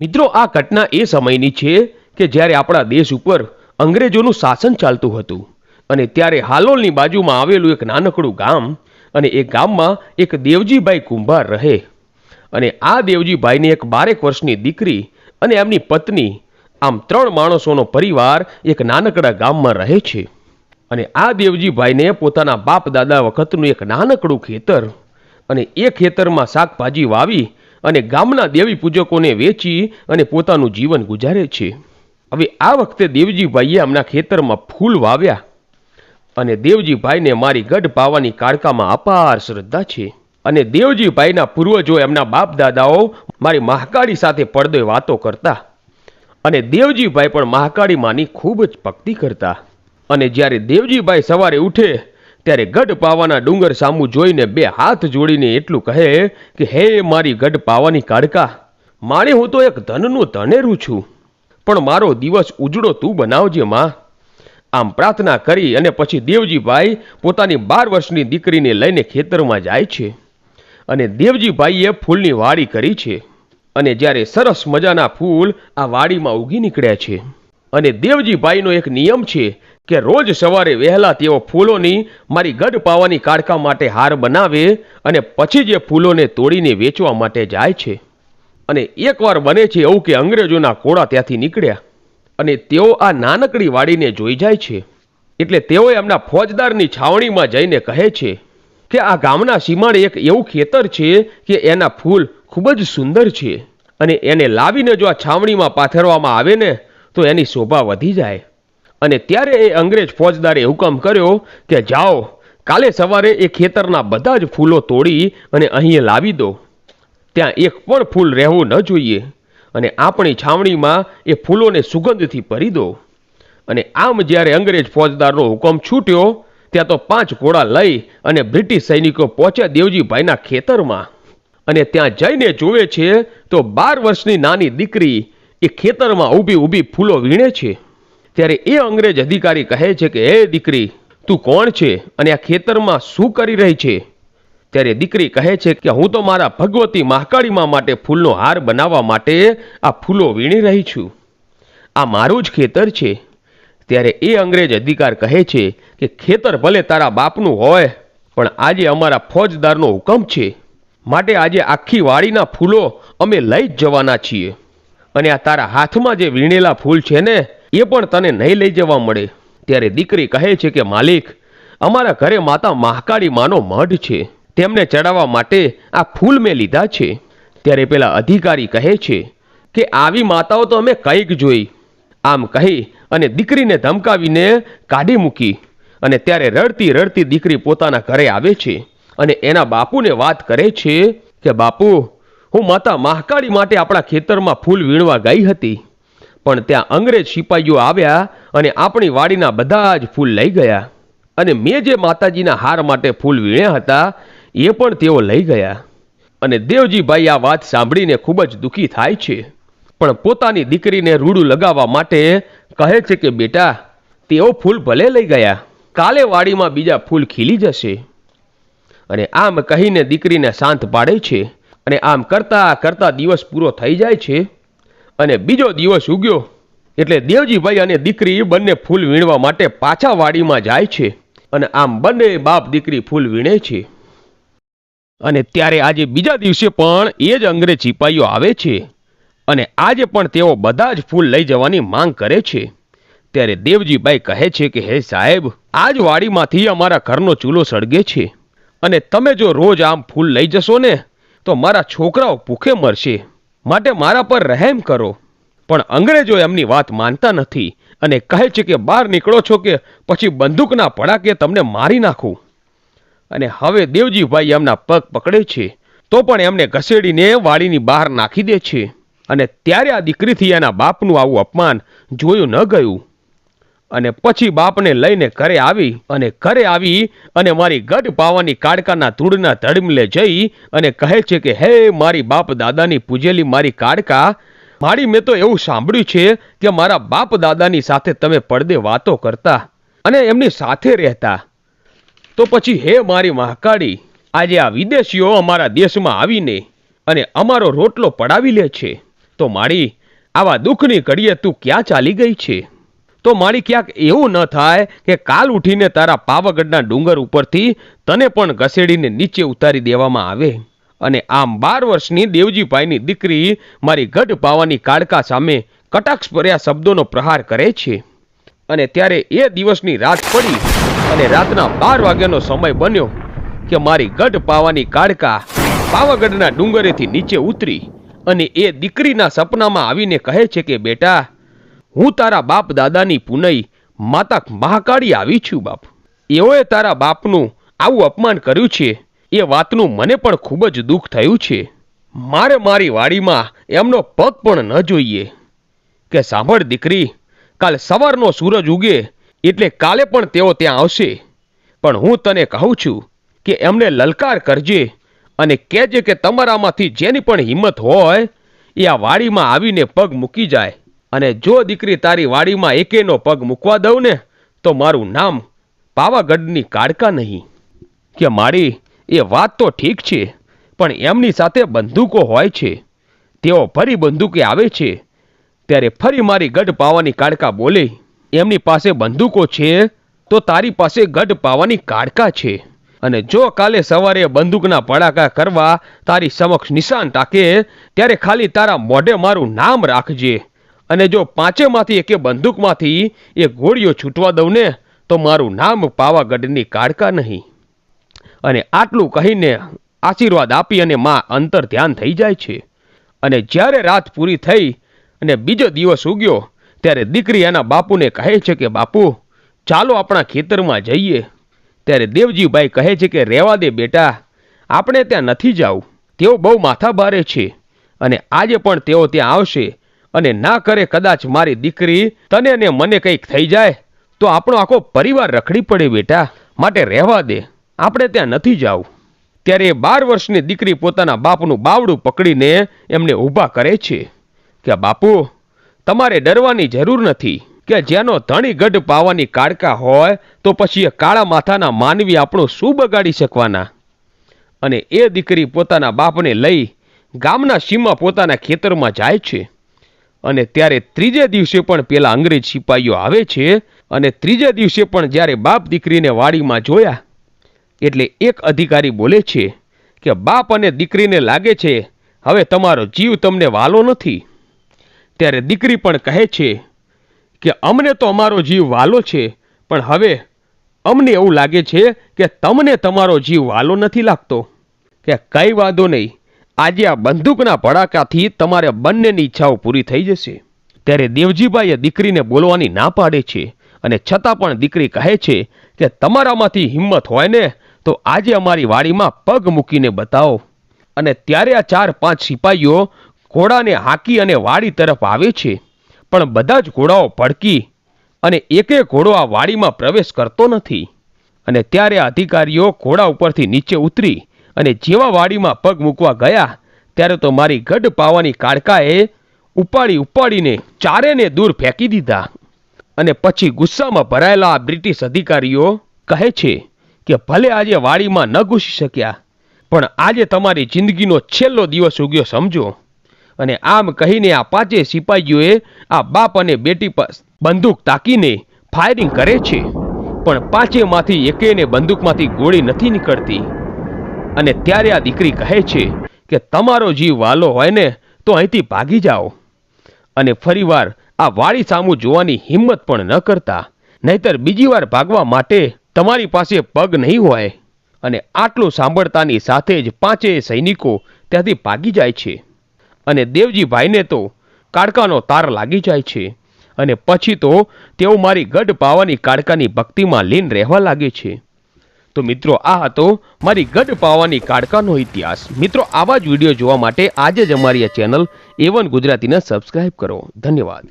મિત્રો, આ ઘટના એ સમયની છે કે જ્યારે આપણા દેશ ઉપર અંગ્રેજોનું શાસન ચાલતું હતું અને ત્યારે હાલોલની બાજુમાં આવેલું એક નાનકડું ગામ અને એ ગામમાં એક દેવજીભાઈ કુંભાર રહે અને આ દેવજીભાઈને એક 12 વર્ષની દીકરી અને એમની પત્ની, આમ 3 માણસોનો પરિવાર એક નાનકડા ગામમાં રહે છે. અને આ દેવજીભાઈને પોતાના બાપ દાદા વખતનું એક નાનકડું ખેતર અને એ ખેતરમાં શાકભાજી વાવી અને ગામના દેવી પૂજકોને વેચી અને પોતાનું જીવન ગુજારે છે. હવે આ વખતે દેવજીભાઈએ એમના ખેતરમાં ફૂલ વાવ્યા અને દેવજીભાઈને મારી ગઢ પાવાની કાળકામાં અપાર શ્રદ્ધા છે. અને દેવજીભાઈના પૂર્વજો એમના બાપ દાદાઓ મારી મહાકાળી સાથે પડદે વાતો કરતા અને દેવજીભાઈ પણ મહાકાળી માની ખૂબ જ ભક્તિ કરતા. અને જ્યારે દેવજીભાઈ સવારે ઉઠે ત્યારે ગઢ પાવાના ડુંગર સામું જોઈને 2 હાથ જોડીને એટલું કહે કે હે મારી ગઢ પાવાની કાળકા, મારે હું તો એક ધનનું ધનેરું છું, પણ મારો દિવસ ઉજળો તું બનાવજે માં. આમ પ્રાર્થના કરી અને પછી દેવજીભાઈ પોતાની 12 વર્ષની દીકરીને લઈને ખેતરમાં જાય છે અને દેવજીભાઈએ ફૂલની વાડી કરી છે. અને જ્યારે સરસ મજાના ફૂલ આ વાડીમાં ઉગી નીકળ્યા છે અને દેવજીભાઈનો એક નિયમ છે કે રોજ સવારે વહેલા તેઓ ફૂલોની મારી ગઢ પાવાની કાળકા માટે હાર બનાવે અને પછી જે ફૂલોને તોડીને વેચવા માટે જાય છે. અને એકવાર બને છે એવું કે અંગ્રેજોના કોળા ત્યાંથી નીકળ્યા અને તેઓ આ નાનકડી વાડીને જોઈ જાય છે. એટલે તેઓ એમના ફોજદારની છાવણીમાં જઈને કહે છે કે આ ગામના સીમાડે એક એવું ખેતર છે કે એના ફૂલ ખૂબ જ સુંદર છે અને એને લાવીને જો આ છાવણીમાં પાથરવામાં આવે ને તો એની શોભા વધી જાય. અને ત્યારે એ અંગ્રેજ ફોજદારે હુકમ કર્યો કે જાઓ, કાલે સવારે એ ખેતરના બધા જ ફૂલો તોડી અને અહીં લાવી દો. ત્યાં એક પણ ફૂલ રહેવું ન જોઈએ અને આપણી છાવણીમાં એ ફૂલોને સુગંધથી ભરી દો. અને આમ જ્યારે અંગ્રેજ ફોજદારનો હુકમ છૂટ્યો ત્યાં તો 5 ઘોડા લઈ અને બ્રિટિશ સૈનિકો પહોંચ્યા દેવજીભાઈના ખેતરમાં. અને ત્યાં જઈને જોવે છે તો 12 વર્ષની નાની દીકરી એ ખેતરમાં ઊભી ફૂલો વીણે છે. ત્યારે એ અંગ્રેજ અધિકારી કહે છે કે હે દીકરી, તું કોણ છે અને આ ખેતરમાં શું કરી રહી છે? ત્યારે દીકરી કહે છે કે હું તો મારા ભગવતી મહાકાળીમાં માટે ફૂલનો હાર બનાવવા માટે આ ફૂલો વીણી રહી છું. આ મારું જ ખેતર છે. ત્યારે એ અંગ્રેજ અધિકાર કહે છે કે ખેતર ભલે તારા બાપનું હોય, પણ આજે અમારા ફોજદારનો હુકમ છે, માટે આજે આખી વાડીના ફૂલો અમે લઈ જ જવાના છીએ. અને આ તારા હાથમાં જે વીણેલા ફૂલ છે ને એ પણ તને નહીં લઈ જવા મળે. ત્યારે દીકરી કહે છે કે માલિક, અમારા ઘરે માતા મહાકાળી માનો મઢ છે, તેમને ચડાવવા માટે આ ફૂલ મેં લીધા છે. ત્યારે પેલા અધિકારી કહે છે કે આવી માતાઓ તો અમે કંઈક જોઈ. આમ કહી અને દીકરીને ધમકાવીને કાઢી મૂકી. અને ત્યારે રડતી રડતી દીકરી પોતાના ઘરે આવે છે અને એના બાપુને વાત કરે છે કે બાપુ, હું માતા મહાકાળી માટે આપણા ખેતરમાં ફૂલ વીણવા ગઈ હતી, પણ ત્યાં અંગ્રેજ સિપાહીઓ આવ્યા અને આપણી વાડીના બધા જ ફૂલ લઈ ગયા અને મેં જે માતાજીના હાર માટે ફૂલ વીણ્યા હતા એ પણ તેઓ લઈ ગયા. અને દેવજીભાઈ આ વાત સાંભળીને ખૂબ જ દુઃખી થાય છે, પણ પોતાની દીકરીને રૂડું લગાવવા માટે કહે છે કે બેટા, તેઓ ફૂલ ભલે લઈ ગયા, કાલે વાડીમાં બીજા ફૂલ ખીલી જશે. અને આમ કહીને દીકરીને શાંત પાડે છે. અને આમ કરતા કરતા દિવસ પૂરો થઈ જાય છે અને બીજો દિવસ ઉગ્યો એટલે દેવજીભાઈ અને દીકરી બંને ફૂલ વીણવા માટે પાછા વાડીમાં જાય છે. અને આમ બંને બાપ દીકરી ફૂલ વીણે છે. અને ત્યારે આજે બીજા દિવસે પણ એ જ અંગ્રેજ સિપાહીઓ આવે છે અને આજે પણ તેઓ બધા જ ફૂલ લઈ જવાની માંગ કરે છે. ત્યારે દેવજીભાઈ કહે છે કે હે સાહેબ, આજ વાડીમાંથી અમારા ઘરનો ચૂલો સળગે છે અને તમે જો રોજ આમ ફૂલ લઈ જશો ને તો મારા છોકરાઓ ભૂખે મરશે, માટે મારા પર રહેમ કરો. પણ અંગ્રેજો એમની વાત માનતા નથી અને કહે છે કે બહાર નીકળો છો કે પછી બંદૂકના ભડાકે તમને મારી નાખું. અને હવે દેવજીભાઈ એમના પગ પકડે છે તો પણ એમને ઘસેડીને વાડીની બહાર નાખી દે છે. અને ત્યારે આ દીકરીથી એના બાપનું આવું અપમાન જોયું ન ગયું. અને પછી બાપને લઈને ઘરે આવી અને મારી ગઢ પાવાની કાળકાના ધૂળના ધડમલે જઈ અને કહે છે કે હે મારી બાપ દાદાની પૂજેલી મારી કાળકા, મારી મેં તો એવું સાંભળ્યું છે કે મારા બાપ દાદાની સાથે તમે પડદે વાતો કરતા અને એમની સાથે રહેતા. તો પછી હે મારી મહાકાળી, આજે આ વિદેશીઓ અમારા દેશમાં આવીને અને અમારો રોટલો પડાવી લે છે, તો તો માળી આવા દુઃખની ઘડીએ તું ક્યાં ચાલી ગઈ છે? તો માળી ક્યાંક એવું ન થાય કે કાલ ઉઠીને તારા પાવાગઢના ડુંગર ઉપરથી તને પણ ઘસેડીને નીચે ઉતારી દેવામાં આવે અને આમ 12 વર્ષની દેવજીભાઈની દીકરી મારી ગઢ પાવાની કાળકા સામે કટાક્ષ ભર્યા શબ્દોનો પ્રહાર કરે છે. અને ત્યારે એ દિવસની રાત પડી અને રાતના 12 વાગ્યાનો સમય બન્યો કે મારી ગઢ પાવાની કાળકા પાવાગઢના ડુંગરેથી નીચે ઉતરી અને એ દીકરીના સપનામાં આવીને કહે છે કે બેટા, હું તારા બાપ દાદાની પુનઈ માતા મહાકાળી આવી છું બાપ. એઓએ તારા બાપનું આવું અપમાન કર્યું છે એ વાતનું મને પણ ખૂબ જ દુઃખ થયું છે. મારે મારી વાડીમાં એમનો પગ પણ ન જોઈએ. કે સાંભળ દીકરી, કાલ સવારનો સૂરજ ઉગે એટલે કાલે પણ તેઓ ત્યાં આવશે, પણ હું તને કહું છું કે એમને લલકાર કરજે અને કહેજે કે તમારામાંથી જેની પણ હિંમત હોય એ આ વાડીમાં આવીને પગ મૂકી જાય. અને જો દીકરી તારી વાડીમાં એકેનો પગ મૂકવા દઉં ને તો મારું નામ પાવાગઢની કાળકા નહીં. કે મારી એ વાત તો ઠીક છે, પણ એમની સાથે બંદૂકો હોય છે, તેઓ ફરી બંદૂકે આવે છે. ત્યારે ફરી મારી ગઢ પાવાની કાળકા બોલે, એમની પાસે બંદૂકો છે તો તારી પાસે ગઢ પાવાની કાળકા છે, અને જો કાલે સવારે બંદૂકના પડાકા કરવા તારી સમક્ષ નિશાન તાકે ત્યારે ખાલી તારા મોઢે મારું નામ રાખજે, અને જો 5માંથી એકે બંદૂકમાંથી એ ગોળીઓ છૂટવા દઉં ને તો મારું નામ પાવાગઢની કાળકા નહીં. અને આટલું કહીને આશીર્વાદ આપી અને માં અંતર ધ્યાન થઈ જાય છે. અને જ્યારે રાત પૂરી થઈ અને બીજો દિવસ ઉગ્યો ત્યારે દીકરી એના બાપુને કહે છે કે બાપુ, ચાલો આપણા ખેતરમાં જઈએ. ત્યારે દેવજીભાઈ કહે છે કે રહેવા દે બેટા, આપણે ત્યાં નથી જાવું, તેઓ બહુ માથા ભારે છે અને આજે પણ તેઓ ત્યાં આવશે, અને ના કરે કદાચ મારી દીકરી તને ને મને કંઈક થઈ જાય તો આપણો આખો પરિવાર રખડી પડે બેટા, માટે રહેવા દે, આપણે ત્યાં નથી જાવું. ત્યારે 12 વર્ષની દીકરી પોતાના બાપનું બાવડું પકડીને એમને ઊભા કરે છે કે બાપુ, તમારે ડરવાની જરૂર નથી. કે જેનો ધણી ગઢ પાવાની કાળકા હોય તો પછી એ કાળા માથાના માનવી આપણું શું બગાડી શકવાના. અને એ દીકરી પોતાના બાપને લઈ ગામના સીમા પોતાના ખેતરમાં જાય છે. અને ત્યારે ત્રીજે દિવસે પણ પેલા અંગ્રેજ સિપાહીઓ આવે છે, અને ત્રીજે દિવસે પણ જ્યારે બાપ દીકરીને વાડીમાં જોયા એટલે એક અધિકારી બોલે છે કે બાપ અને દીકરીને લાગે છે હવે તમારો જીવ તમને વાલો નથી. ત્યારે દીકરી પણ કહે છે કે અમને તો અમારો જીવ વાલો છે, પણ હવે અમને એવું લાગે છે કે તમને તમારો જીવ વાલો નથી લાગતો. કે કઈ વાંધો નહીં, આજે આ બંદૂકના ભડાકાથી તમારે બંનેની ઈચ્છાઓ પૂરી થઈ જશે. ત્યારે દેવજીભાઈએ દીકરીને બોલવાની ના પાડે છે, અને છતાં પણ દીકરી કહે છે કે તમારામાંથી હિંમત હોય ને તો આજે અમારી વાડીમાં પગ મૂકીને બતાવો. અને ત્યારે આ 4-5 સિપાહીઓ ઘોડાને હાંકી અને વાડી તરફ આવે છે, પણ બધા જ ઘોડાઓ ભડકી અને એકે ઘોડો આ વાડીમાં પ્રવેશ કરતો નથી. અને ત્યારે અધિકારીઓ ઘોડા ઉપરથી નીચે ઉતરી અને જેવા વાડીમાં પગ મૂકવા ગયા ત્યારે તો મારી ગઢ પાવાની કાળકાએ ઉપાડીને ચારેને દૂર ફેંકી દીધા. અને પછી ગુસ્સામાં ભરાયેલા બ્રિટિશ અધિકારીઓ કહે છે કે ભલે આજે વાડીમાં ન ઘૂસી શક્યા, પણ આજે તમારી જિંદગીનો છેલ્લો દિવસ ઉગ્યો સમજો. અને આમ કહીને આ 5 સિપાહીઓએ આ બાપ અને બેટી પર બંદૂક તાકીને ફાયરિંગ કરે છે, પણ 5માંથી એકેયને બંદૂકમાંથી ગોળી નથી નીકળતી. અને ત્યારે આ દીકરી કહે છે કે તમારો જીવ વાલો હોય ને તો અહીંથી ભાગી જાઓ, અને ફરીવાર આ વાડી સામું જોવાની હિંમત પણ ન કરતા, નહીતર બીજી વાર ભાગવા માટે તમારી પાસે પગ નહીં હોય. અને આટલું સાંભળતાની સાથે જ 5 સૈનિકો ત્યાંથી ભાગી જાય છે. અને દેવજીભાઈને તો કાળકાનો તાર લાગી જાય છે, અને પછી તો તેઓ મારી ગઢ પાવાની કાળકાની ભક્તિમાં લીન રહેવા લાગે છે. તો મિત્રો, આ હતો મારી ગઢ પાવાની કાળકાનો ઇતિહાસ. મિત્રો, આવા જ વિડીયો જોવા માટે આજે જ અમારી આ ચેનલ A1 ગુજરાતીને સબસ્ક્રાઇબ કરો. ધન્યવાદ.